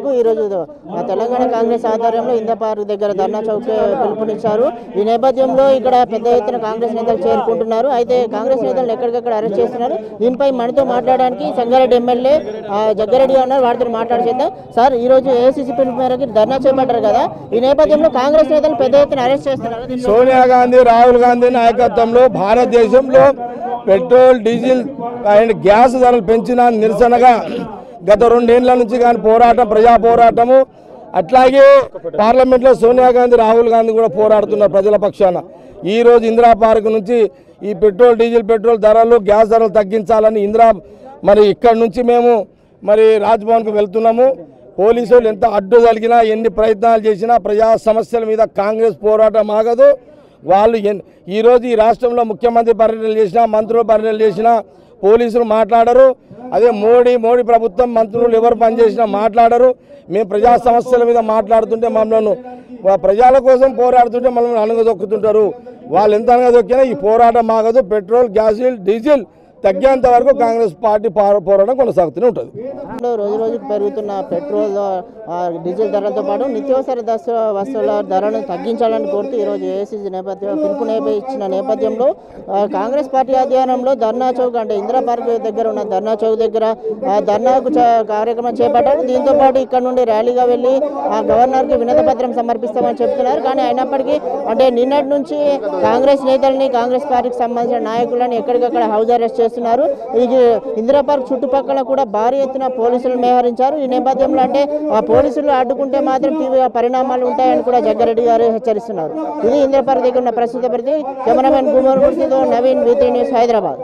మేరకు ఈరోజు తెలంగాణ కాంగ్రెస్ ఆధ్వర్యంలో ఇందిరా పార్క్ దగ్గర ధర్నా చౌక్ పిలుపునిచ్చారు. ఈ నేపథ్యంలో ఇక్కడ పెద్ద ఎత్తున కాంగ్రెస్ నేతలు చేరుకుంటున్నారు. అయితే కాంగ్రెస్ నేతలను ఎక్కడికక్కడ అరెస్ట్ చేస్తున్నారు. దీనిపై మనతో మాట్లాడడానికి సంగారెడ్డి ఎమ్మెల్యే జగ్గారెడ్డి ఉన్నారు. వారితో మాట్లాడుచేద్దాం. సార్, ఈ రోజు ఏఐసీసీ పిలుపు మేరకు ధర్నా చేపట్టారు కదా, ఈ నేపథ్యంలో కాంగ్రెస్ నేతలు పెద్ద ఎత్తున అరెస్ట్ చేస్తున్నారు. సోనియా గాంధీ, రాహుల్ గాంధీ నాయకత్వంలో భారతదేశంలో పెట్రోల్, డీజిల్ అండ్ గ్యాస్ ధరలు పెంచిన నిరసనగా గత 2 ఏళ్ల నుంచి కానీ పోరాటం, ప్రజా పోరాటము, అట్లాగే పార్లమెంట్లో సోనియా గాంధీ, రాహుల్ గాంధీ కూడా పోరాడుతున్నారు ప్రజల పక్షాన. ఈరోజు ఇందిరా పార్క్ నుంచి ఈ పెట్రోల్, డీజిల్ ధరలు, గ్యాస్ ధరలు తగ్గించాలని మరి ఇక్కడ నుంచి మేము మరి రాజ్భవన్కు వెళ్తున్నాము. పోలీసులు ఎంత అడ్డు కలిగినా, ఎన్ని ప్రయత్నాలు చేసినా ప్రజా సమస్యల మీద కాంగ్రెస్ పోరాటం ఆగదు. వాళ్ళు ఈరోజు ఈ రాష్ట్రంలో ముఖ్యమంత్రి పర్యటనలు చేసినా, మంత్రులు పర్యటనలు చేసినా పోలీసులు మాట్లాడరు. అదే మోడీ ప్రభుత్వం మంత్రులు ఎవరు పనిచేసినా మాట్లాడరు. మేము ప్రజా సమస్యల మీద మాట్లాడుతుంటే మమ్మల్ని ప్రజల కోసం పోరాడుతుంటే మమ్మల్ని అణగదొక్కుతుంటారు. వాళ్ళు ఎంత అణగదొక్కినా ఈ పోరాటం ఆగదు. పెట్రోల్, గ్యాస్, డీజిల్ తగ్గేంత వరకు కాంగ్రెస్ పార్టీ పోరాటం కొనసాగుతూనే ఉంటుంది. రోజు రోజుకు పెరుగుతున్న పెట్రోల్, డీజిల్ ధరలతో పాటు నిత్యావసర వస్తువుల ధరలను తగ్గించాలని కోరుతూ ఈరోజు ఏఐసీసీ పిలుపు ఇచ్చిన నేపథ్యంలో కాంగ్రెస్ పార్టీ ఆధ్వర్యంలో ధర్నా చౌక్ అంటే ఇందిరా పార్క్ దగ్గర ఉన్న ధర్నా చౌక్ దగ్గర ధర్నాకు కార్యక్రమం చేపట్టారు. దీంతో పాటు ఇక్కడ నుండి ర్యాలీగా వెళ్ళి గవర్నర్కి వినతి పత్రం సమర్పిస్తామని చెప్తున్నారు. కానీ అయినప్పటికీ అంటే నిన్నటి నుంచి కాంగ్రెస్ నేతల్ని, కాంగ్రెస్ పార్టీకి సంబంధించిన నాయకులని ఎక్కడికక్కడ హౌస్ అరెస్ట్ చేస్తున్నారు. ఇందిరా పార్క్ చుట్టుపక్కల కూడా భారీ ఎత్తున పోలీసులు మోహరించారు. ఈ నేపథ్యంలో అంటే పోలీసులు అడ్డుకుంటే మాత్రం తీవ్ర పరిణామాలు ఉంటాయని కూడా జగ్గారెడ్డి గారు హెచ్చరిస్తున్నారు. ఇది ఇందిరా పార్క్ దగ్గర ఉన్న ప్రస్తుత పరిస్థితి. కెమెరామెన్ గుమర్మూర్తితో నవీన్, V3 న్యూస్, హైదరాబాద్.